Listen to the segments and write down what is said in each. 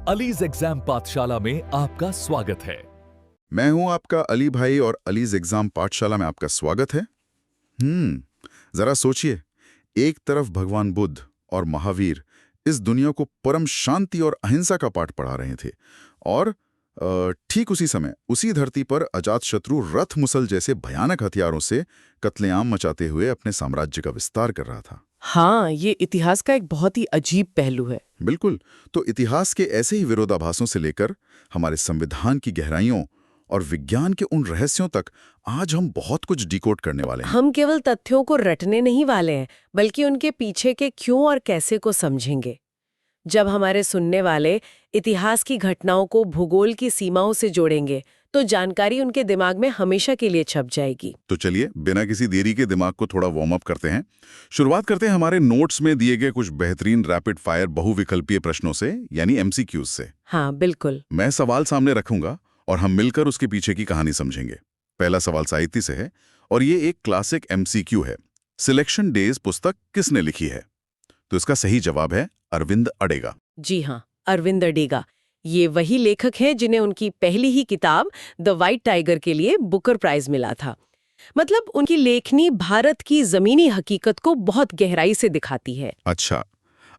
Allies exam पाठशाला में आपका स्वागत है। मैं हूं आपका अली भाई और अलीज एग्जाम पाठशाला में आपका स्वागत है। जरा सोचिए, एक तरफ भगवान बुद्ध और महावीर इस दुनिया को परम शांति और अहिंसा का पाठ पढ़ा रहे थे और ठीक उसी समय उसी धरती पर अजातशत्रु रथ मुसल जैसे भयानक हथियारों से कत्लेआम मचाते हुए अपने साम्राज्य का विस्तार कर रहा था। हाँ, ये इतिहास का एक बहुत ही अजीब पहलू है। बिल्कुल। तो इतिहास के ऐसे ही विरोधाभासों से लेकर हमारे संविधान की गहराइयों और विज्ञान के उन रहस्यों तक आज हम बहुत कुछ डिकोड करने वाले हैं। हम केवल तथ्यों को रटने नहीं वाले हैं, बल्कि उनके पीछे के क्यों और कैसे को समझेंगे। जब हमारे सुनने वाले इतिहास की घटनाओं को भूगोल की सीमाओं से जोड़ेंगे, तो जानकारी उनके दिमाग में हमेशा के लिए छप जाएगी। तो चलिए, बिना किसी देरी के दिमाग को थोड़ा वार्म अप करते हैं। शुरुआत करते हैं हमारे नोट्स में दिए गए कुछ बेहतरीन रैपिड फायर बहुविकल्पीय प्रश्नों से, यानी एमसीक्यूज से। हाँ, बिल्कुल। मैं सवाल सामने रखूंगा और हम मिलकर उसके पीछे की कहानी समझेंगे। पहला सवाल साहित्य से है और ये एक क्लासिक एमसीक्यू है। सिलेक्शन डेज पुस्तक किसने लिखी है? तो इसका सही जवाब है अरविंद अडेगा। जी हाँ, अरविंद अडेगा। ये वही लेखक हैं जिन्हें उनकी पहली ही किताब द व्हाइट टाइगर के लिए बुकर प्राइज मिला था। मतलब उनकी लेखनी भारत की जमीनी हकीकत को बहुत गहराई से दिखाती है। अच्छा,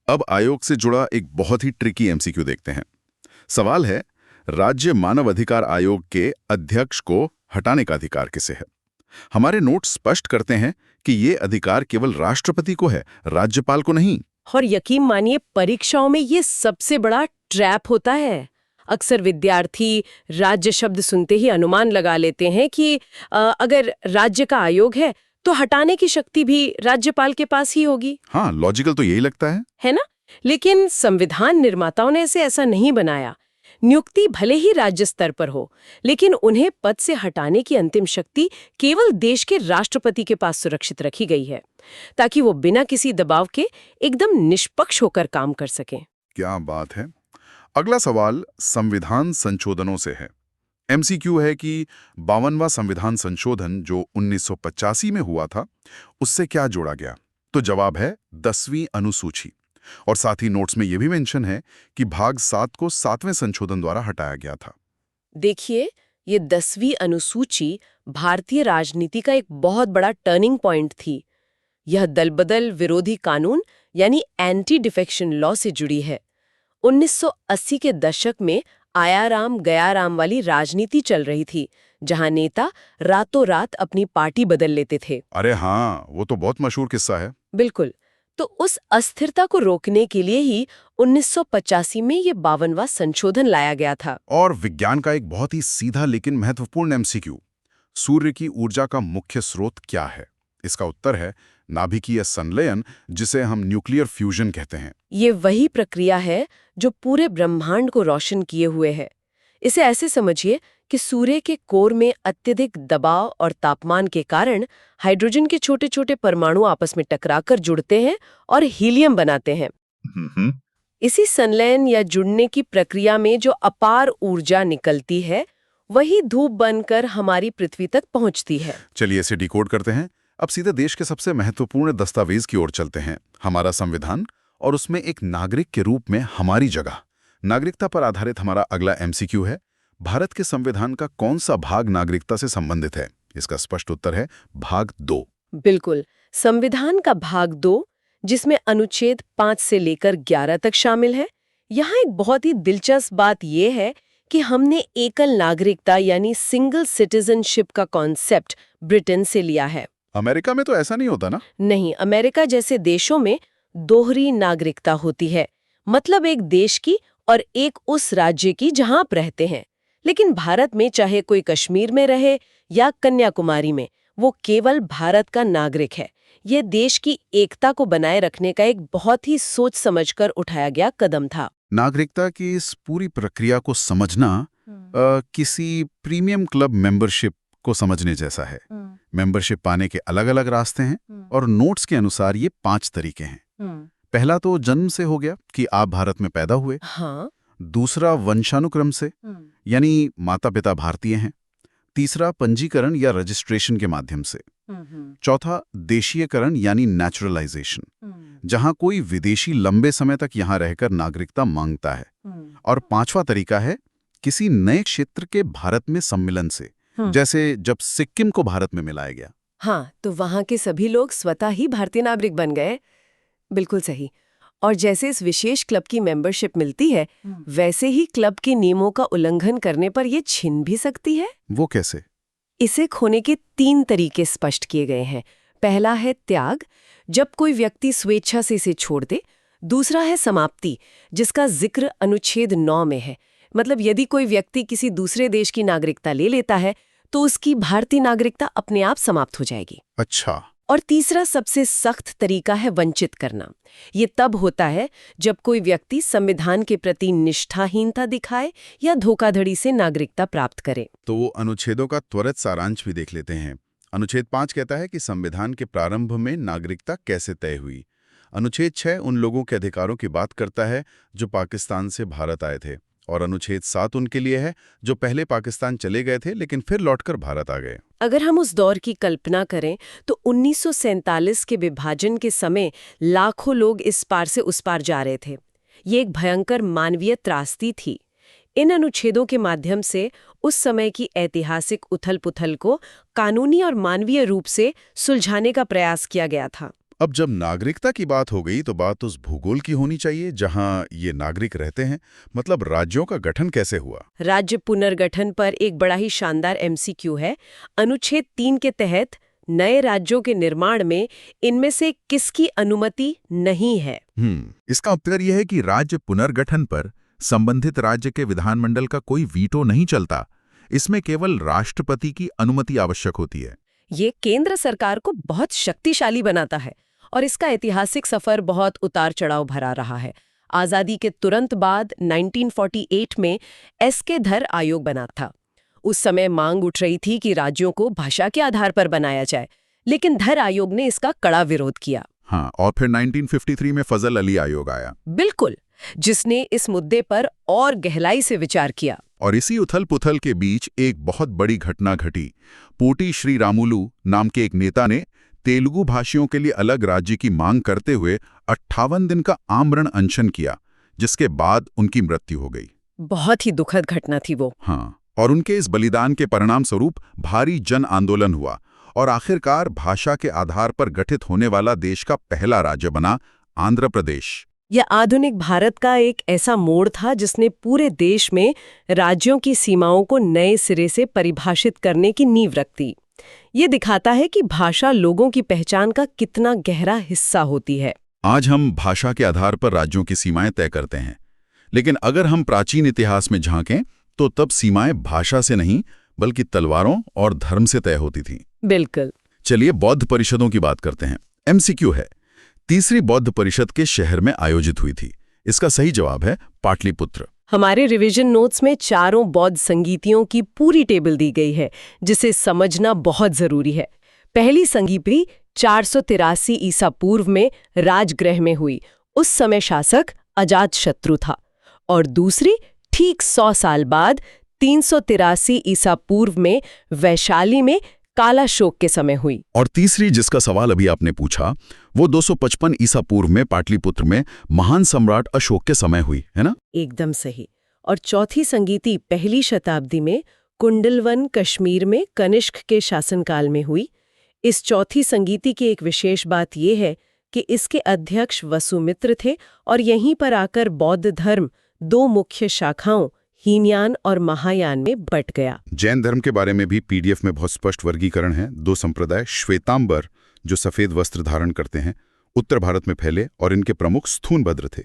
अब आयोग से जुड़ा एक बहुत ही ट्रिकी एमसीक्यू देखते हैं। सवाल है, राज्य मानव अधिकार आयोग के अध्यक्ष को हटाने का अधिकार किसे है? हमारे नोट स्पष्ट करते हैं कि ये अधिकार केवल राष्ट्रपति को है, राज्यपाल को नहीं। और यकीन मानिए, परीक्षाओं में ये सबसे बड़ा ट्रैप होता है। अक्सर विद्यार्थी राज्य शब्द सुनते ही अनुमान लगा लेते हैं कि अगर राज्य का आयोग है तो हटाने की शक्ति भी राज्यपाल के पास ही होगी। हाँ, लॉजिकल तो यही लगता है ना? लेकिन संविधान निर्माताओं ने इसे ऐसा नहीं बनाया। नियुक्ति भले ही राज्य स्तर पर हो, लेकिन उन्हें पद से हटाने की अंतिम शक्ति केवल देश के राष्ट्रपति के पास सुरक्षित रखी गई है, ताकि वो बिना किसी दबाव के एकदम निष्पक्ष होकर काम कर सकें। क्या बात है। अगला सवाल संविधान संशोधनों से है। एमसीक्यू है कि 52वां संविधान संशोधन जो 1985 में हुआ था, उससे क्या जोड़ा गया? तो जवाब है 10वीं अनुसूची। और साथ ही नोट्स में यह भी मेंशन है कि भाग 7 को 7वें संशोधन द्वारा हटाया गया था। देखिए, ये 10वीं अनुसूची भारतीय राजनीति का एक बहुत बड़ा टर्निंग पॉइंट थी। यह दलबदल विरोधी कानून यानी एंटी डिफेक्शन लॉ से जुड़ी है। 1980 के दशक में आया राम गया राम वाली राजनीति चल रही थी, जहां नेता रातों रात अपनी पार्टी बदल लेते थे। अरे हाँ, वो तो बहुत मशहूर किस्सा है। बिल्कुल। तो उस अस्थिरता को रोकने के लिए ही 1985 में ये 52वां संशोधन लाया गया था। और विज्ञान का एक बहुत ही सीधा लेकिन महत्वपूर्ण एमसीक्यू, सूर्य की ऊर्जा का मुख्य स्रोत क्या है? इसका उत्तर है नाभिकीय संलयन, जिसे हम न्यूक्लियर फ्यूजन कहते हैं। ये वही प्रक्रिया है जो पूरे ब्रह्मांड को रोशन किए हुए है। इसे ऐसे समझिए कि सूर्य के कोर में अत्यधिक दबाव और तापमान के कारण हाइड्रोजन के छोटे छोटे परमाणु आपस में टकराकर जुड़ते हैं और हीलियम बनाते हैं। इसी संलयन या जुड़ने की प्रक्रिया में जो अपार ऊर्जा निकलती है, वही धूप बनकर हमारी पृथ्वी तक पहुंचती है। चलिए इसे डिकोड करते हैं। अब सीधे देश के सबसे महत्वपूर्ण दस्तावेज की ओर चलते हैं, हमारा संविधान, और उसमें एक नागरिक के रूप में हमारी जगह। नागरिकता पर आधारित हमारा अगला एमसीक्यू है, भारत के संविधान का कौन सा भाग नागरिकता से संबंधित है? इसका स्पष्ट उत्तर है भाग 2। बिल्कुल, संविधान का भाग 2, जिसमें अनुच्छेद 5 से लेकर 11 तक शामिल है। यहाँ एक बहुत ही दिलचस्प बात यह है कि हमने एकल नागरिकता यानी सिंगल सिटीजनशिप का कॉन्सेप्ट ब्रिटेन से लिया है। अमेरिका में तो ऐसा नहीं होता ना? नहीं, अमेरिका जैसे देशों में दोहरी नागरिकता होती है, मतलब एक देश की और एक उस राज्य की जहां आप रहते हैं। लेकिन भारत में चाहे कोई कश्मीर में रहे या कन्याकुमारी में, वो केवल भारत का नागरिक है। ये देश की एकता को बनाए रखने का एक बहुत ही सोच समझकर उठाया गया कदम था। नागरिकता की इस पूरी प्रक्रिया को समझना किसी प्रीमियम क्लब मेंबरशिप को समझने जैसा है। मेंबरशिप पाने के अलग अलग रास्ते हैं और नोट्स के अनुसार ये 5 तरीके हैं। पहला तो जन्म से हो गया कि आप भारत में पैदा हुए। हाँ। दूसरा वंशानुक्रम से, यानी माता पिता भारतीय हैं। तीसरा पंजीकरण या रजिस्ट्रेशन के माध्यम से। चौथा देशीयकरण यानी नेचुरलाइजेशन, जहां कोई विदेशी लंबे समय तक यहां रहकर नागरिकता मांगता है। और 5वां तरीका है किसी नए क्षेत्र के भारत में सम्मिलन से, जैसे जब सिक्किम को भारत में मिलाया गया। हाँ, तो वहाँ के सभी लोग स्वतः ही भारतीय नागरिक बन गए। बिल्कुल सही। और जैसे इस विशेष क्लब की मेंबरशिप मिलती है, वैसे ही क्लब के नियमों का उल्लंघन करने पर ये छिन भी सकती है। वो कैसे? इसे खोने के 3 तरीके स्पष्ट किए गए हैं। पहला है त्याग, जब कोई व्यक्ति स्वेच्छा से इसे छोड़ दे। दूसरा है समाप्ति, जिसका जिक्र अनुच्छेद 9 में है। मतलब यदि कोई व्यक्ति किसी दूसरे देश की नागरिकता ले लेता है तो उसकी भारतीय नागरिकता अपने आप समाप्त हो जाएगी। अच्छा। और तीसरा सबसे सख्त तरीका है वंचित करना। ये तब होता है जब कोई व्यक्ति संविधान के प्रति निष्ठाहीनता दिखाए या धोखाधड़ी से नागरिकता प्राप्त करे। तो वो अनुच्छेदों का त्वरित सारांश भी देख लेते हैं। अनुच्छेद 5 कहता है कि संविधान के प्रारंभ में नागरिकता कैसे तय हुई। अनुच्छेद 6 उन लोगों के अधिकारों की बात करता है जो पाकिस्तान से भारत आए थे, और अनुच्छेद 7 उनके लिए है जो पहले पाकिस्तान चले गए थे लेकिन फिर लौटकर भारत आ गए। अगर हम उस दौर की कल्पना करें तो 1947 के विभाजन के समय लाखों लोग इस पार से उस पार जा रहे थे। ये एक भयंकर मानवीय त्रासदी थी। इन अनुच्छेदों के माध्यम से उस समय की ऐतिहासिक उथल-पुथल को कानूनी और मानवीय रूप से सुलझाने का प्रयास किया गया था। अब जब नागरिकता की बात हो गई तो बात उस भूगोल की होनी चाहिए जहां ये नागरिक रहते हैं। मतलब राज्यों का गठन कैसे हुआ? राज्य पुनर्गठन पर एक बड़ा ही शानदार MCQ है। अनुच्छेद 3 के तहत नए राज्यों के निर्माण में इनमें से किसकी अनुमति नहीं है? इसका उत्तर यह है कि राज्य पुनर्गठन पर संबंधित राज्य के विधानमंडल का कोई वीटो नहीं चलता। इसमें केवल राष्ट्रपति की अनुमति आवश्यक होती है। ये केंद्र सरकार को बहुत शक्तिशाली बनाता है और इसका ऐतिहासिक सफर बहुत उतार चढ़ाव भरा रहा है। आजादी के तुरंत बाद 1948 में SK धर आयोग बना था। उस समय मांग उठ रही थी कि राज्यों को भाषा के आधार पर बनाया जाए, लेकिन धर आयोग ने इसका कड़ा विरोध किया। हाँ, और फिर 1953 में फजल अली आयोग आया। बिल्कुल, जिसने इस मुद्दे पर और गहराई से विचार किया। और इसी उथल-पुथल के बीच एक बहुत बड़ी घटना घटी। पोटी श्रीरामुलु नाम के एक नेता ने तेलुगु भाषियों के लिए अलग राज्य की मांग करते हुए 58 दिन का आमरण अनशन किया, जिसके बाद उनकी मृत्यु हो गई। बहुत ही दुखद घटना थी वो। हाँ, और उनके इस बलिदान के परिणाम स्वरूप भारी जन आंदोलन हुआ और आखिरकार भाषा के आधार पर गठित होने वाला देश का पहला राज्य बना आंध्र प्रदेश। यह आधुनिक भारत का एक ऐसा मोड़ था जिसने पूरे देश में राज्यों की सीमाओं को नए सिरे से परिभाषित करने की नींव रख दी। ये दिखाता है कि भाषा लोगों की पहचान का कितना गहरा हिस्सा होती है। आज हम भाषा के आधार पर राज्यों की सीमाएं तय करते हैं, लेकिन अगर हम प्राचीन इतिहास में झांकें तो तब सीमाएं भाषा से नहीं बल्कि तलवारों और धर्म से तय होती थीं। बिल्कुल। चलिए बौद्ध परिषदों की बात करते हैं। MCQ है, तीसरी बौद्ध परिषद के शहर में आयोजित हुई थी। इसका सही जवाब है पाटलिपुत्र। हमारे रिवीजन नोट्स में चारों बौद्ध संगीतियों की पूरी टेबल दी गई है, जिसे समझना बहुत जरूरी है। पहली संगीति 483 ईसा पूर्व में राजगृह में हुई। उस समय शासक अजातशत्रु था। और दूसरी ठीक 100 साल बाद 383 ईसा पूर्व में वैशाली में कालाशोक के समय हुई। और तीसरी, जिसका सवाल अभी आपने पूछा, वो 255 ईसा पूर्व में पाटलिपुत्र में महान सम्राट अशोक के समय हुई, है ना? एकदम सही। और चौथी संगीति पहली शताब्दी में कुंडलवन कश्मीर में कनिष्क के शासनकाल में हुई। इस चौथी संगीति की एक विशेष बात यह है कि इसके अध्यक्ष वसुमित्र थे और यहीं पर आकर बौद्ध धर्म 2 मुख्य शाखाओं हीनयान और महायान में बट गया। जैन धर्म के बारे में भी PDF में बहुत स्पष्ट वर्गीकरण है। 2 संप्रदाय, श्वेतांबर जो सफेद वस्त्र धारण करते हैं, उत्तर भारत में फैले और इनके प्रमुख स्थूलभद्र थे।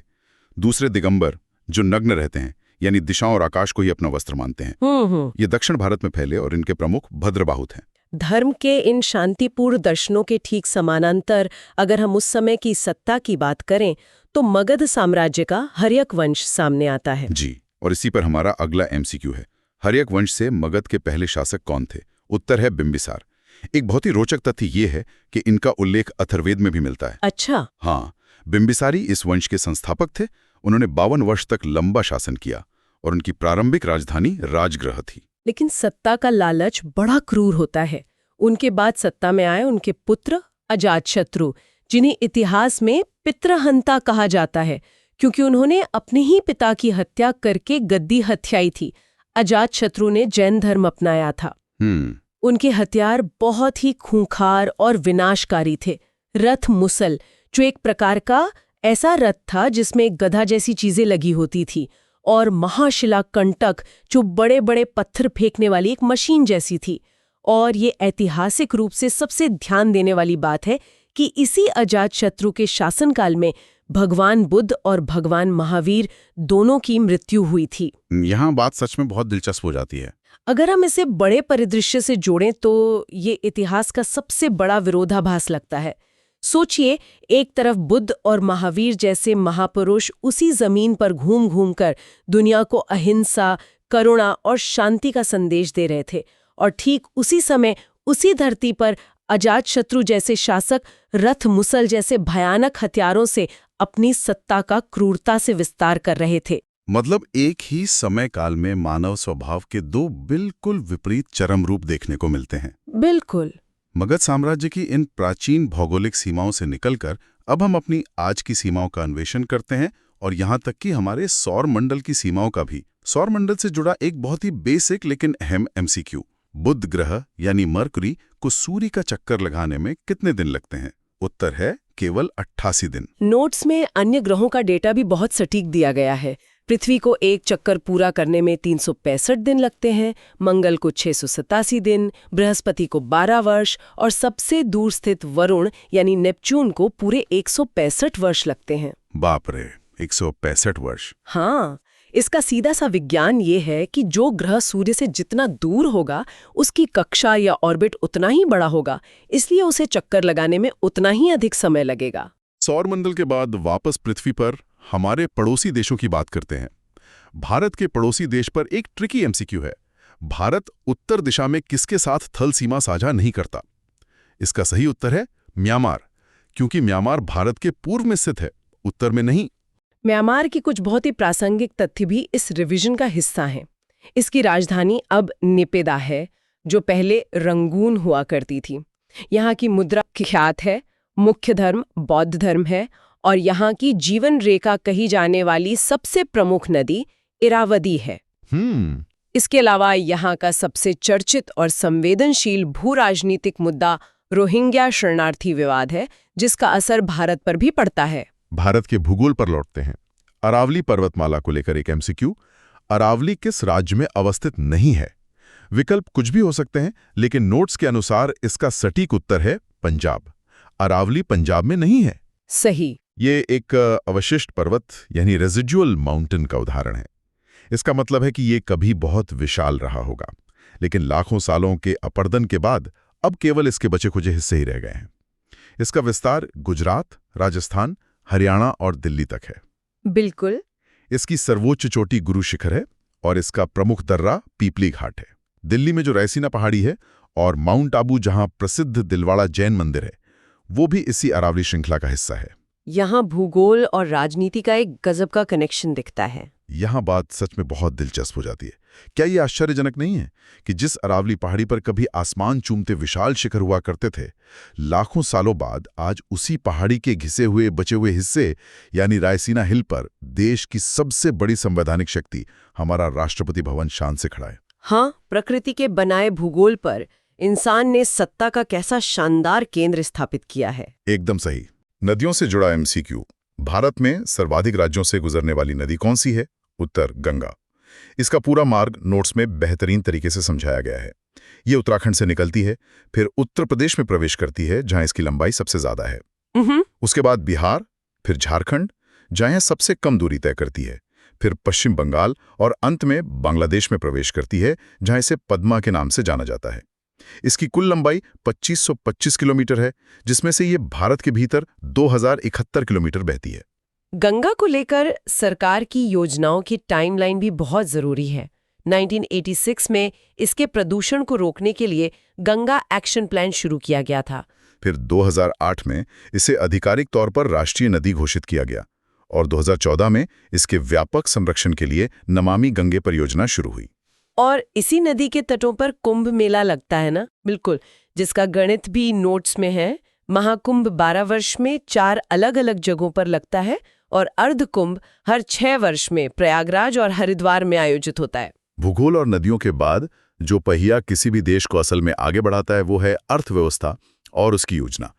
दूसरे दिगंबर जो नग्न रहते हैं, यानी दिशाओं और आकाश को ही अपना वस्त्र मानते हैं। ये दक्षिण भारत में फैले और इनके प्रमुख भद्रबाहु थे। धर्म के इन शांतिपूर्ण दर्शनों के ठीक समानांतर अगर हम उस समय की सत्ता की बात करें तो मगध साम्राज्य का हर्यक वंश सामने आता है। जी, और इसी पर हमारा अगला MCQ है। हर्यक वंश से मगध के पहले शासक कौन थे? उत्तर है बिंबिसार। एक बहुत ही रोचक तथ्य ये है कि इनका उल्लेख अथर्ववेद में भी मिलता है। अच्छा। हाँ, बिंबिसारी इस वंश के संस्थापक थे। उन्होंने 52 वर्ष तक लंबा शासन किया और उनकी प्रारंभिक राजधानी राजगृह थी। लेकिन सत्ता का लालच बड़ा क्रूर होता है। उनके बाद सत्ता में आए उनके पुत्र अजातशत्रु, जिन्हें इतिहास में पितृहंता कहा जाता है, क्योंकि उन्होंने अपने ही पिता की हत्या करके गद्दी हत्याई थी। अजातशत्रु ने जैन धर्म अपनाया था। उनके हथियार बहुत ही खूंखार और विनाशकारी थे। रथ मुसल, जो एक प्रकार का ऐसा रथ था जिसमें गधा जैसी चीजें लगी होती थी, और महाशिला कंटक, जो बड़े बड़े पत्थर फेंकने वाली एक मशीन जैसी थी। और ये ऐतिहासिक रूप से सबसे ध्यान देने वाली बात है कि इसी अजातशत्रु के शासनकाल में भगवान बुद्ध और भगवान महावीर दोनों की मृत्यु हुई थी। यहाँ बात सच में बहुत दिलचस्प हो जाती है। अगर हम इसे बड़े परिदृश्य से जोड़ें तो ये इतिहास का सबसे बड़ा विरोधाभास लगता है। सोचिए, एक तरफ बुद्ध और महावीर जैसे महापुरुष उसी जमीन पर घूम घूम कर दुनिया को अहिंसा, करुणा और शांति का संदेश दे रहे थे, और ठीक उसी समय उसी धरती पर अजातशत्रु जैसे शासक रथ मुसल जैसे भयानक हथियारों से अपनी सत्ता का क्रूरता से विस्तार कर रहे थे। मतलब एक ही समय काल में मानव स्वभाव के दो बिल्कुल विपरीत चरम रूप देखने को मिलते हैं। बिल्कुल। मगध साम्राज्य की इन प्राचीन भौगोलिक सीमाओं से निकलकर अब हम अपनी आज की सीमाओं का अन्वेषण करते हैं, और यहाँ तक कि हमारे सौर मंडल की सीमाओं का भी। सौर मंडल से जुड़ा एक बहुत ही बेसिक लेकिन अहम MCQ। बुध ग्रह यानी मरकुरी को सूर्य का चक्कर लगाने में कितने दिन लगते हैं? उत्तर है केवल 88 दिन। नोट्स में अन्य ग्रहों का डेटा भी बहुत सटीक दिया गया है। पृथ्वी को एक चक्कर पूरा करने में 365 दिन लगते हैं, मंगल को 687 दिन, बृहस्पति को 12 वर्ष और सबसे दूर स्थित वरुण यानी नेपच्यून को पूरे 165 वर्ष लगते हैं। बाप रे, 165 वर्ष। हाँ, इसका सीधा सा विज्ञान ये है कि जो ग्रह सूर्य से जितना दूर होगा उसकी कक्षा या ऑर्बिट उतना ही बड़ा होगा, इसलिए उसे चक्कर लगाने में उतना ही अधिक समय लगेगा। सौर मंडल के बाद वापस पृथ्वी पर हमारे पड़ोसी देशों की बात करते हैं। भारत के पड़ोसी देश पर एक ट्रिकी MCQ है। भारत उत्तर दिशा में किसके साथ थल सीमा साझा नहीं करता? इसका सही उत्तर है म्यांमार, क्योंकि म्यांमार भारत के पूर्व में स्थित है, उत्तर में नहीं। म्यांमार की कुछ बहुत ही प्रासंगिक तथ्य भी इस रिवीजन का हिस्सा हैं। इसकी राजधानी अब निपेदा है, जो पहले रंगून हुआ करती थी। यहाँ की मुद्रा ख्यात है, मुख्य धर्म बौद्ध धर्म है, और यहाँ की जीवन रेखा कही जाने वाली सबसे प्रमुख नदी इरावदी है। इसके अलावा यहाँ का सबसे चर्चित और संवेदनशील भू-राजनीतिक मुद्दा रोहिंग्या शरणार्थी विवाद है, जिसका असर भारत पर भी पड़ता है। भारत के भूगोल पर लौटते हैं। अरावली पर्वतमाला को लेकर एक MCQ। अरावली किस राज्य में अवस्थित नहीं है? विकल्प कुछ भी हो सकते हैं, लेकिन नोट्स के अनुसार इसका सटीक उत्तर है पंजाब। अरावली पंजाब में नहीं है। सही। ये एक अवशिष्ट पर्वत यानी रेजिडुअल माउंटेन का उदाहरण है। इसका मतलब है कि ये कभी बहुत विशाल रहा होगा, लेकिन लाखों सालों के अपर्दन के बाद अब केवल इसके बचे खुचे हिस्से ही रह गए हैं। इसका विस्तार गुजरात, राजस्थान, हरियाणा और दिल्ली तक है। बिल्कुल। इसकी सर्वोच्च चोटी गुरु शिखर है और इसका प्रमुख दर्रा पीपली घाट है। दिल्ली में जो रैसीना पहाड़ी है और माउंट आबू जहां प्रसिद्ध दिलवाड़ा जैन मंदिर है, वो भी इसी अरावली श्रृंखला का हिस्सा है। यहाँ भूगोल और राजनीति का एक गजब का कनेक्शन दिखता है। यहाँ बात सच में बहुत दिलचस्प हो जाती है। क्या ये आश्चर्यजनक नहीं है कि जिस अरावली पहाड़ी पर कभी आसमान चूमते विशाल शिखर हुआ करते थे, लाखों सालों बाद आज उसी पहाड़ी के घिसे हुए बचे हुए हिस्से यानी रायसीना हिल पर देश की सबसे बड़ी संवैधानिक शक्ति हमारा राष्ट्रपति भवन शान से खड़ा है। हाँ, प्रकृति के बनाए भूगोल पर इंसान ने सत्ता का कैसा शानदार केंद्र स्थापित किया है। एकदम सही। नदियों से जुड़ा MCQ। भारत में सर्वाधिक राज्यों से गुजरने वाली नदी कौन सी है? उत्तर गंगा। इसका पूरा मार्ग नोट्स में बेहतरीन तरीके से समझाया गया है। ये उत्तराखंड से निकलती है, फिर उत्तर प्रदेश में प्रवेश करती है जहां इसकी लंबाई सबसे ज्यादा है। उसके बाद बिहार, फिर झारखंड जहां सबसे कम दूरी तय करती है, फिर पश्चिम बंगाल और अंत में बांग्लादेश में प्रवेश करती है जहां इसे पद्मा के नाम से जाना जाता है। इसकी कुल लंबाई 2525 किलोमीटर है, जिसमें से ये भारत के भीतर 2071 किलोमीटर बहती है। गंगा को लेकर सरकार की योजनाओं की टाइमलाइन भी बहुत जरूरी है। 1986 में इसके प्रदूषण को रोकने के लिए गंगा एक्शन प्लान शुरू किया गया था। फिर 2008 में इसे आधिकारिक तौर पर राष्ट्रीय नदी घोषित किया गया और 2014 में इसके व्यापक संरक्षण के लिए नमामि गंगे परियोजना शुरू हुई। और इसी नदी के तटों पर कुंभ मेला लगता है ना? बिल्कुल, जिसका गणित भी नोट्स में है। महाकुंभ 12 वर्ष में 4 अलग अलग जगहों पर लगता है और अर्ध कुंभ हर 6 वर्ष में प्रयागराज और हरिद्वार में आयोजित होता है। भूगोल और नदियों के बाद जो पहिया किसी भी देश को असल में आगे बढ़ाता है वो है अर्थव्यवस्था और उसकी योजना।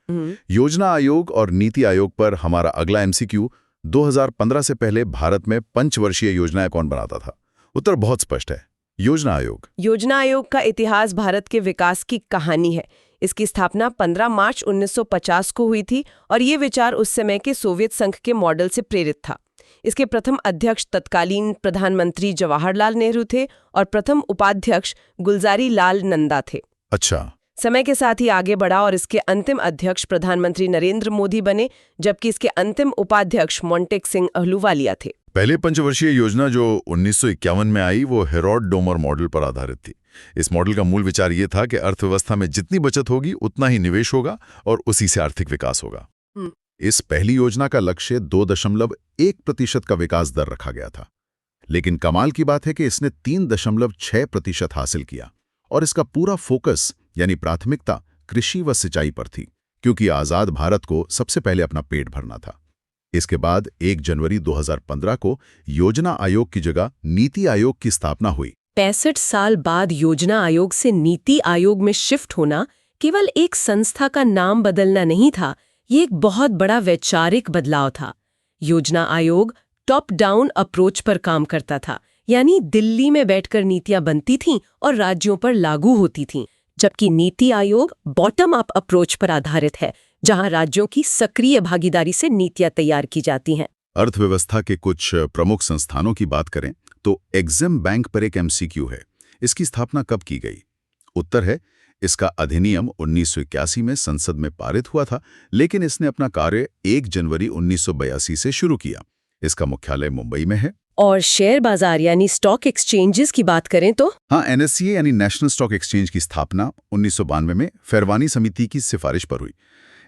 योजना आयोग और नीति आयोग पर हमारा अगला एमसीक्यू, 2015 से पहले भारत में पंचवर्षीय योजनाएं कौन बनाता था? उत्तर बहुत स्पष्ट है, योजना आयोग। योजना आयोग का इतिहास भारत के विकास की कहानी है। इसकी स्थापना 15 मार्च 1950 को हुई थी और ये विचार उस समय के सोवियत संघ के मॉडल से प्रेरित था। इसके प्रथम अध्यक्ष तत्कालीन प्रधानमंत्री जवाहरलाल नेहरू थे और प्रथम उपाध्यक्ष गुलजारी लाल नंदा थे। अच्छा। समय के साथ ही आगे बढ़ा और इसके अंतिम अध्यक्ष प्रधानमंत्री नरेंद्र मोदी बने, जबकि इसके अंतिम उपाध्यक्ष मोंटेक सिंह अहलूवालिया थे। पहले पंचवर्षीय योजना जो 1951 में आई वो हेरोड डोमर मॉडल पर आधारित थी। इस मॉडल का मूल विचार ये था कि अर्थव्यवस्था में जितनी बचत होगी उतना ही निवेश होगा और उसी से आर्थिक विकास होगा। इस पहली योजना का लक्ष्य 2.1% का विकास दर रखा गया था, लेकिन कमाल की बात है कि इसने 3.6% हासिल किया और इसका पूरा फोकस यानी प्राथमिकता कृषि व सिंचाई पर थी, क्योंकि आजाद भारत को सबसे पहले अपना पेट भरना था। इसके बाद 1 जनवरी 2015 को योजना आयोग की जगह नीति आयोग की स्थापना हुई। 65 साल बाद योजना आयोग से नीति आयोग में शिफ्ट होना केवल एक संस्था का नाम बदलना नहीं था, ये एक बहुत बड़ा वैचारिक बदलाव था। योजना आयोग टॉप डाउन अप्रोच पर काम करता था, यानी दिल्ली में बैठकर नीतियां बनती थीं और राज्यों पर लागू होती थीं, जबकि NITI Aayog bottom up approach पर आधारित है, जहां राज्यों की सक्रिय भागीदारी से नीतियां तैयार की जाती हैं। अर्थव्यवस्था के कुछ प्रमुख संस्थानों की बात करें तो एग्जिम बैंक पर एक एमसीक्यू है। इसकी स्थापना कब की गई? उत्तर है, इसका अधिनियम 1981 में संसद में पारित हुआ था, लेकिन इसने अपना कार्य 1 जनवरी 1982 से शुरू किया। इसका मुख्यालय मुंबई में है। और शेयर बाजार यानी स्टॉक एक्सचेंजेस की बात करें तो हाँ, एनएससीए यानी नेशनल स्टॉक एक्सचेंज की स्थापना 1992 में फैरवानी समिति की सिफारिश पर हुई।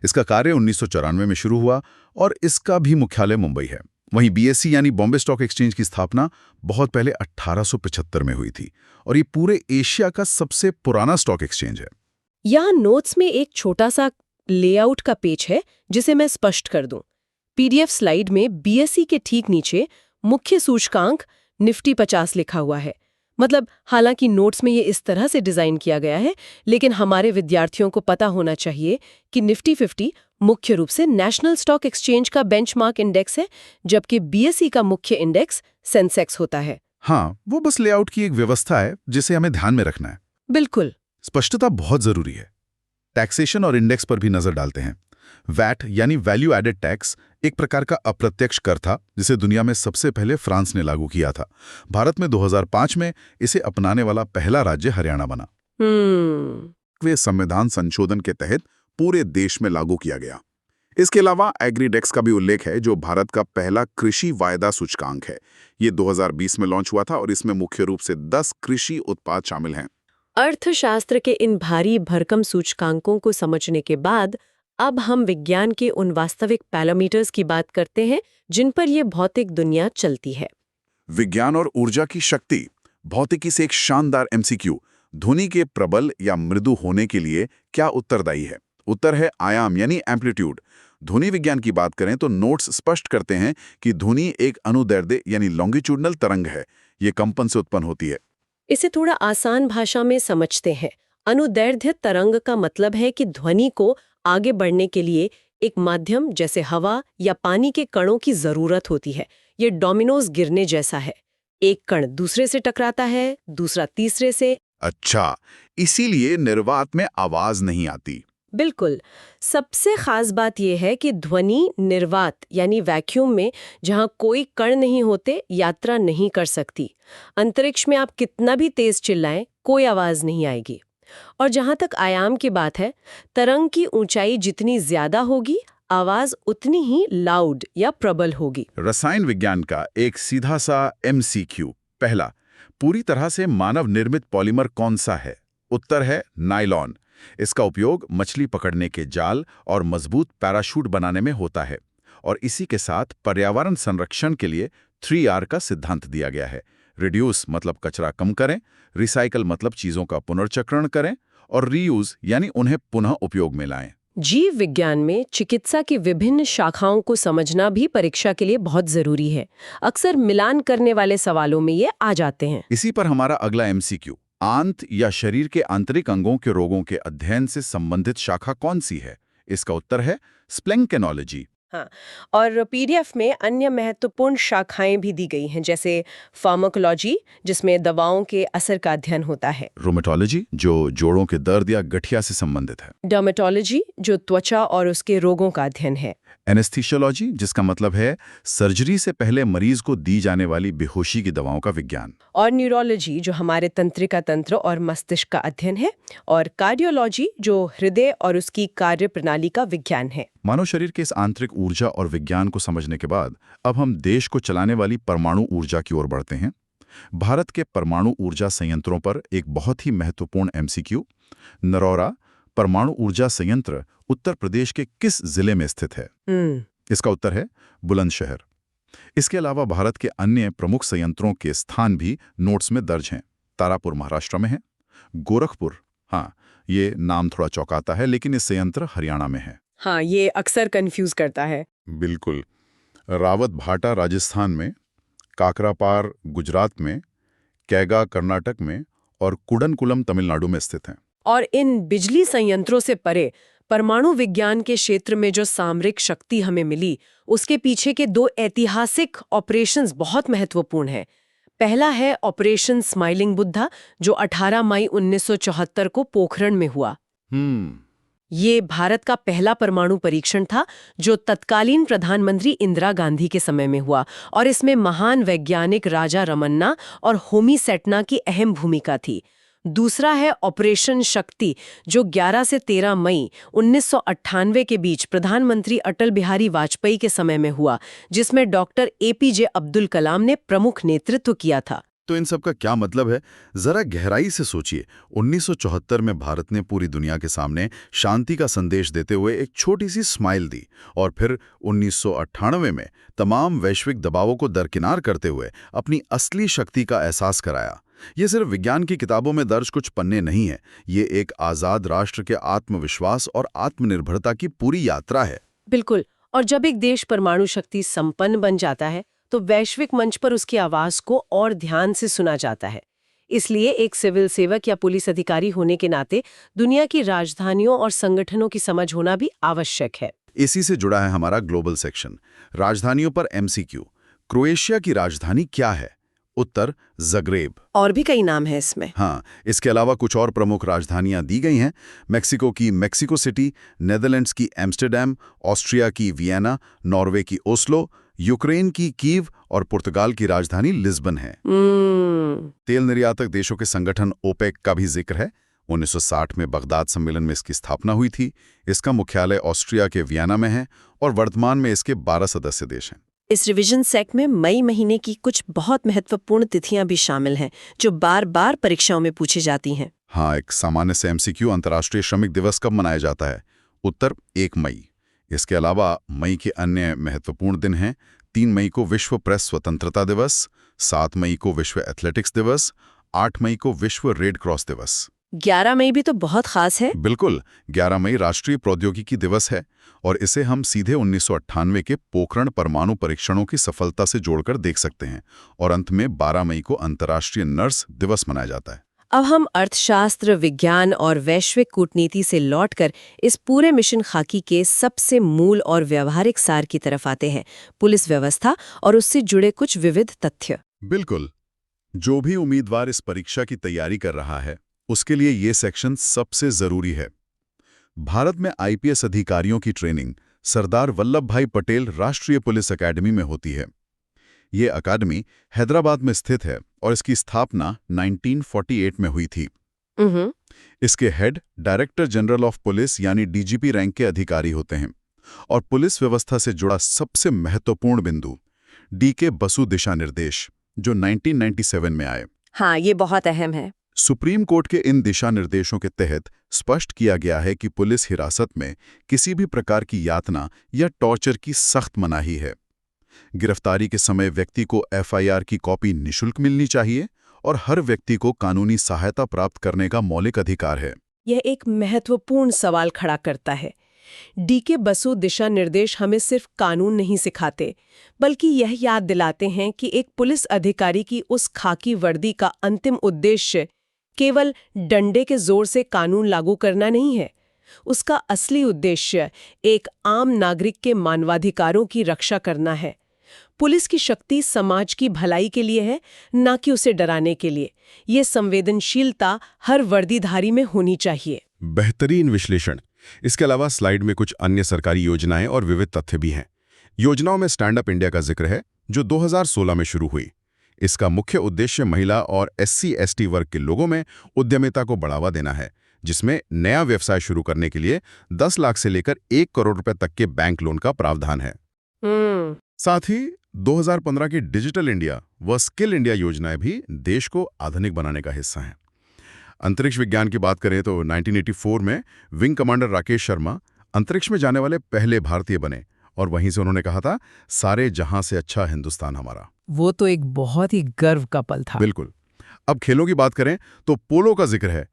इसका कार्य 1994 में शुरू हुआ और इसका भी मुख्यालय मुंबई है। वहीं बीएसई यानी बॉम्बे स्टॉक एक्सचेंज की स्थापना बहुत पहले 1875 में हुई थी और ये पूरे एशिया का सबसे पुराना स्टॉक एक्सचेंज है। यहाँ नोट्स में एक छोटा सा लेआउट का पेज है जिसे मैं स्पष्ट कर दूं। पीडीएफ स्लाइड में बीएसई के ठीक नीचे मुख्य सूचकांक निफ्टी 50 लिखा हुआ है। मतलब हालांकि नोट्स में ये इस तरह से डिजाइन किया गया है, लेकिन हमारे विद्यार्थियों को पता होना चाहिए कि निफ्टी 50 मुख्य रूप से नेशनल स्टॉक एक्सचेंज का बेंचमार्क इंडेक्स है, जबकि बीएसई का मुख्य इंडेक्स सेंसेक्स होता है। हाँ, वो बस लेआउट की एक व्यवस्था है जिसे हमें ध्यान में रखना है। बिल्कुल। स्पष्टता बहुत जरूरी है। टैक्सेशन और इंडेक्स पर भी नजर डालते हैं। वैट यानी वैल्यू एडेड टैक्स एक प्रकार का अप्रत्यक्ष कर था जिसे दुनिया में सबसे पहले फ्रांस ने लागू किया था। भारत में 2005 में इसे अपनाने वाला पहला राज्य हरियाणा बना। वे संविधान संशोधन के तहत पूरे देश में लागू किया गया। इसके अलावा एग्रीडेक्स का भी उल्लेख है, जो भारत का पहला कृषि वायदा सूचकांक है। ये 2020 में लॉन्च हुआ था और इसमें मुख्य रूप से 10 कृषि उत्पाद शामिल हैं। अर्थशास्त्र के इन भारी भरकम सूचकांकों को समझने के बाद अब हम विज्ञान के उन वास्तविक पैरामीटर्स की बात करते हैं जिन पर यह भौतिक दुनिया चलती है। विज्ञान और ऊर्जा की शक्ति। भौतिकी से एक शानदार एमसीक्यू, ध्वनि के प्रबल या मृदु होने के लिए क्या उत्तरदायी है? उत्तर है आयाम यानी एम्पलीट्यूड। ध्वनि विज्ञान की बात करें तो नोट्स स्पष्ट करते हैं कि ध्वनि एक अनुदैर्ध्य यानी लॉन्गिट्यूडनल तरंग है। ये कंपन से उत्पन्न होती है। इसे थोड़ा आसान भाषा में समझते हैं। अनुदैर्ध्य तरंग का मतलब है कि ध्वनि को आगे बढ़ने के लिए एक माध्यम जैसे हवा या पानी के कणों की जरूरत होती है। ये डोमिनोज गिरने जैसा है। एक कण दूसरे से टकराता है, दूसरा तीसरे से। अच्छा, इसीलिए निर्वात में आवाज नहीं आती। बिल्कुल। सबसे खास बात यह है कि ध्वनि निर्वात यानी वैक्यूम में, जहां कोई कण नहीं होते, यात्रा नहीं कर सकती। अंतरिक्ष में आप कितना भी तेज चिल्लाएं, कोई आवाज नहीं आएगी। और जहां तक आयाम की बात है, तरंग की ऊंचाई जितनी ज्यादा होगी, आवाज उतनी ही लाउड या प्रबल होगी। रसायन विज्ञान का एक सीधा सा एमसीक्यू। पहला, पूरी तरह से मानव निर्मित पॉलीमर कौन सा है? उत्तर है नायलॉन। इसका उपयोग मछली पकड़ने के जाल और मजबूत पैराशूट बनाने में होता है। और इसी के साथ पर्यावरण संरक्षण के लिए 3R का सिद्धांत दिया गया है। रिड्यूस मतलब कचरा कम करें, रिसाइकल मतलब चीजों का पुनर्चक्रण करें, और रीयूज यानी उन्हें पुनः उपयोग में लाएं। जीव विज्ञान में चिकित्सा की विभिन्न शाखाओं को समझना भी परीक्षा के लिए बहुत जरूरी है। अक्सर मिलान करने वाले सवालों में ये आ जाते हैं। इसी पर हमारा अगला एमसीक्यू, आंत या शरीर के आंतरिक अंगों के रोगों के अध्ययन से संबंधित शाखा कौन सी है? इसका उत्तर है स्प्लेंकेनोलॉजी। हाँ, और पीडीएफ में अन्य महत्वपूर्ण शाखाएं भी दी गई हैं, जैसे फार्माकोलॉजी, जिसमें दवाओं के असर का अध्ययन होता है, रोमेटोलॉजी, जो जोड़ों के दर्द या गठिया से संबंधित है, डर्मेटोलॉजी, जो त्वचा और उसके रोगों का अध्ययन है, एनेस्थीसियोलॉजी, जिसका मतलब है सर्जरी से पहले मरीज को दी जाने वाली बेहोशी की दवाओं का विज्ञान, और न्यूरोलॉजी, जो हमारे तंत्रिका तंत्र और मस्तिष्क का अध्ययन है, और कार्डियोलॉजी, जो हृदय और उसकी कार्य प्रणाली का विज्ञान है। मानव शरीर के इस आंतरिक ऊर्जा और विज्ञान को समझने के बाद अब हम देश को चलाने वाली परमाणु ऊर्जा की ओर बढ़ते हैं। भारत के परमाणु ऊर्जा संयंत्रों पर एक बहुत ही महत्वपूर्ण एमसीक्यू, नरौरा परमाणु ऊर्जा संयंत्र उत्तर प्रदेश के किस जिले में स्थित है? इसका उत्तर है बुलंदशहर। इसके अलावा भारत के अन्य प्रमुख संयंत्रों के स्थान भी नोट्स में दर्ज हैं। तारापुर महाराष्ट्र में है, गोरखपुर, हाँ ये नाम थोड़ा चौंकाता है, लेकिन ये संयंत्र हरियाणा में है। हाँ, ये अक्सर कंफ्यूज करता है। बिल्कुल। रावत भाटा राजस्थान में, काकरापार गुजरात में, कैगा कर्नाटक में और कुडनकुलम तमिलनाडु में स्थित हैं। और इन बिजली संयंत्रों से परे परमाणु विज्ञान के क्षेत्र में जो सामरिक शक्ति हमें मिली, उसके पीछे के दो ऐतिहासिक ऑपरेशंस बहुत महत्वपूर्ण हैं। पहला है ऑपरेशन स्माइलिंग बुद्धा, जो 18 मई 1974 को पोखरण में हुआ। ये भारत का पहला परमाणु परीक्षण था, जो तत्कालीन प्रधानमंत्री इंदिरा गांधी के समय में हुआ, और इसमें महान वैज्ञानिक राजा रमन्ना और होमी सेटना की अहम भूमिका थी। दूसरा है ऑपरेशन शक्ति, जो 11 से 13 मई 1998 के बीच प्रधानमंत्री अटल बिहारी वाजपेयी के समय में हुआ, जिसमें डॉक्टर एपीजे अब्दुल कलाम ने प्रमुख नेतृत्व किया था। तो इन सब का क्या मतलब है? जरा गहराई से सोचिए। 1974 में भारत ने पूरी दुनिया के सामने शांति का संदेश देते हुए एक छोटी सी स्माइल दी, और फिर 1998 में तमाम वैश्विक दबावों को दरकिनार करते हुए अपनी असली शक्ति का एहसास कराया। ये सिर्फ विज्ञान की किताबों में दर्ज कुछ पन्ने नहीं है, ये एक आजाद राष्ट्र के आत्मविश्वास और आत्मनिर्भरता की पूरी यात्रा है। बिल्कुल। और जब एक देश परमाणु शक्ति संपन्न बन जाता है, तो वैश्विक मंच पर उसकी आवाज को और ध्यान से सुना जाता है। इसलिए एक सिविल सेवक या पुलिस अधिकारी होने के नाते दुनिया की राजधानियों और संगठनों की समझ होना भी आवश्यक है। इसी से जुड़ा है हमारा ग्लोबल सेक्शन, राजधानियों पर एमसीक्यू। क्रोएशिया की राजधानी क्या है? उत्तर ज़ग्रेब। और भी कई नाम है इसमें। हाँ, इसके अलावा कुछ और प्रमुख राजधानियां दी गई हैं। मेक्सिको की मेक्सिको सिटी, नेदरलैंड्स की एम्स्टर्डम, ऑस्ट्रिया की वियना, नॉर्वे की ओस्लो, यूक्रेन की कीव और पुर्तगाल की राजधानी लिस्बन है। तेल निर्यातक देशों के संगठन ओपेक का भी जिक्र है। 1960 में बगदाद सम्मेलन में इसकी स्थापना हुई थी। इसका मुख्यालय ऑस्ट्रिया के वियना में है और वर्तमान में इसके 12 सदस्य देश हैं। इस रिवीजन सेट में मई महीने की कुछ बहुत महत्वपूर्ण तिथियां भी शामिल हैं, जो बार बार परीक्षाओं में पूछी जाती हैं। हाँ, एक सामान्य से एमसीक्यू, अंतर्राष्ट्रीय श्रमिक दिवस कब मनाया जाता है? उत्तर 1 मई। इसके अलावा मई के अन्य महत्वपूर्ण दिन हैं। 3 मई को विश्व प्रेस स्वतंत्रता दिवस, 7 मई को विश्व एथलेटिक्स दिवस, 8 मई को विश्व रेड क्रॉस दिवस। 11 मई भी तो बहुत खास है। बिल्कुल, 11 मई राष्ट्रीय प्रौद्योगिकी दिवस है और इसे हम सीधे 1998 के पोखरण परमाणु परीक्षणों की सफलता से जोड़कर देख सकते हैं। और अंत में 12 मई को अंतर्राष्ट्रीय नर्स दिवस मनाया जाता है। अब हम अर्थशास्त्र, विज्ञान और वैश्विक कूटनीति से लौटकर इस पूरे मिशन खाकी के सबसे मूल और व्यवहारिक सार की तरफ आते हैं, पुलिस व्यवस्था और उससे जुड़े कुछ विविध तथ्य। बिल्कुल, जो भी उम्मीदवार इस परीक्षा की तैयारी कर रहा है, उसके लिए ये सेक्शन सबसे जरूरी है। भारत में आईपीएस अधिकारियों की ट्रेनिंग सरदार वल्लभ भाई पटेल राष्ट्रीय पुलिस अकादमी में होती है। ये अकादमी हैदराबाद में स्थित है और इसकी स्थापना 1948 में हुई थी। इसके head director general of police यानी डीजीपी रैंक के अधिकारी होते हैं। और पुलिस व्यवस्था से जुड़ा सबसे महत्वपूर्ण बिंदु डीके बसु दिशा निर्देश, जो 1997 में आए। हाँ, ये बहुत अहम है। सुप्रीम कोर्ट के इन दिशा निर्देशों के तहत स्पष्ट किया गया है कि पुलिस हिरासत में किसी भी प्रकार की यातना या टॉर्चर की सख्त मनाही है। गिरफ्तारी के समय व्यक्ति को एफआईआर की कॉपी निःशुल्क मिलनी चाहिए और हर व्यक्ति को कानूनी सहायता प्राप्त करने का मौलिक अधिकार है। यह एक महत्वपूर्ण सवाल खड़ा करता है डीके बसु दिशा निर्देश हमें सिर्फ कानून नहीं सिखाते, बल्कि यह याद दिलाते हैं कि एक पुलिस अधिकारी की उस खाकी वर्दी का अंतिम उद्देश्य केवल डंडे के जोर से कानून लागू करना नहीं है। उसका असली उद्देश्य एक आम नागरिक के मानवाधिकारों की रक्षा करना है। पुलिस की शक्ति समाज की भलाई के लिए है, ना कि उसे डराने के लिए। ये संवेदनशीलता हर वर्दीधारी में होनी चाहिए। बेहतरीन विश्लेषण। इसके अलावा स्लाइड में कुछ अन्य सरकारी योजनाएं और विविध तथ्य भी हैं। योजनाओं में स्टैंड अप इंडिया का जिक्र है, जो 2016 में शुरू हुई। इसका मुख्य उद्देश्य महिला और SC/ST वर्ग के लोगों में उद्यमिता को बढ़ावा देना है, जिसमें नया व्यवसाय शुरू करने के लिए 10 लाख से लेकर 1 करोड़ रुपए तक के बैंक लोन का प्रावधान है। साथ ही 2015 की डिजिटल इंडिया व स्किल इंडिया योजनाएं भी देश को आधुनिक बनाने का हिस्सा हैं। अंतरिक्ष विज्ञान की बात करें तो 1984 में विंग कमांडर राकेश शर्मा अंतरिक्ष में जाने वाले पहले भारतीय बने, और वहीं से उन्होंने कहा था, सारे जहां से अच्छा हिंदुस्तान हमारा। वो तो एक बहुत ही गर्व का पल था। बिल्कुल। अब खेलों की बात करें तो पोलो का जिक्र है।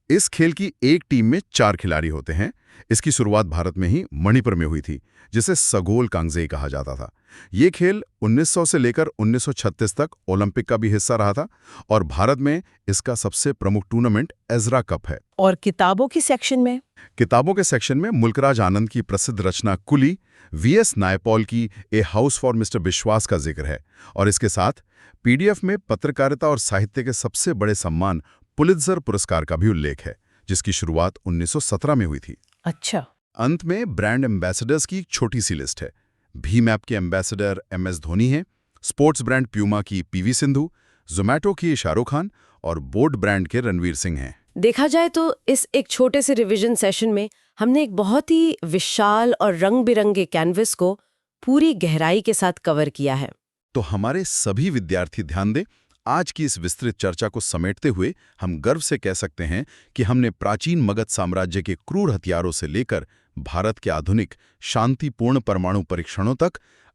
इस खेल की एक टीम में 4 खिलाड़ी होते हैं। इसकी शुरुआत भारत में ही मणिपुर में हुई थी, जिसे सगोल कांगजेई कहा जाता था। ये खेल 1900 से लेकर 1936 तक ओलंपिक का भी हिस्सा रहा था, और भारत में इसका सबसे प्रमुख टूर्नामेंट एजरा कप है। और किताबों की सेक्शन में? किताबों के सेक्शन में मुल्कराज आनंद की प्रसिद्ध रचना कुली, VS नायपॉल की ए हाउस फॉर मिस्टर विश्वास का जिक्र है, और इसके साथ PDF में पत्रकारिता और साहित्य के सबसे बड़े सम्मान पुलित्जर पुरस्कार का भी उल्लेख है, जिसकी शुरुआत 1917 में हुई थी। अच्छा। अंत में ब्रांड एम्बेसडर्स की एक छोटी सी लिस्ट है। भीम ऐप के एम्बेसडर MS धोनी हैं, स्पोर्ट्स ब्रांड प्यूमा की PV सिंधु, जोमैटो की शाहरुख खान और बोट ब्रांड के रणवीर सिंह हैं। देखा जाए तो इस एक छोटे से रिवीजन सेशन में हमने एक बहुत ही विशाल और रंग बिरंगे कैनवस को पूरी गहराई के साथ कवर किया है। तो हमारे सभी विद्यार्थी ध्यान दें, आज की इस विस्तृत चर्चा को समेटते हुए हम गर्व से कह सकते हैं कि हमने प्राचीन मगध साम्राज्य के क्रूर हथियारों से लेकर भारत के आधुनिक शांतिपूर्ण परमाणु परीक्षणों तक,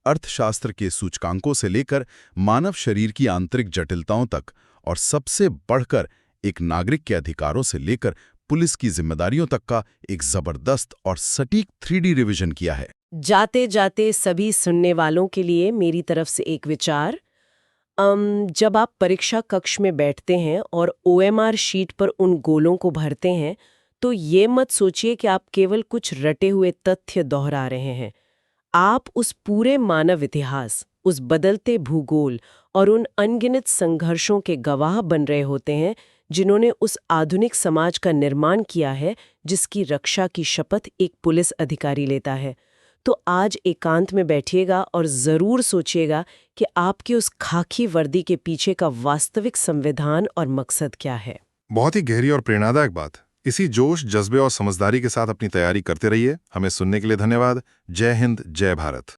अर्थशास्त्र के सूचकांकों से लेकर मानव शरीर की आंतरिक जटिलताओं तक, और सबसे बढ़कर एक नागरिक के अधिकारों से लेकर पुलिस की जिम्मेदारियों तक का एक जबरदस्त और सटीक 3D रिवीजन किया है। जाते जाते सभी सुनने वालों के लिए मेरी तरफ से एक विचार। जब आप परीक्षा कक्ष में बैठते हैं और OMR शीट पर उन गोलों को भरते हैं, तो ये मत सोचिए कि आप केवल कुछ रटे हुए तथ्य दोहरा रहे हैं। आप उस पूरे मानव इतिहास, उस बदलते भूगोल और उन अनगिनत संघर्षों के गवाह बन रहे होते हैं, जिन्होंने उस आधुनिक समाज का निर्माण किया है जिसकी रक्षा की शपथ एक पुलिस अधिकारी लेता है। तो आज एकांत में बैठिएगा और ज़रूर सोचिएगा कि आपकी उस खाकी वर्दी के पीछे का वास्तविक संविधान और मकसद क्या है। बहुत ही गहरी और प्रेरणादायक बात। इसी जोश, जज्बे और समझदारी के साथ अपनी तैयारी करते रहिए। हमें सुनने के लिए धन्यवाद। जय हिंद, जय भारत।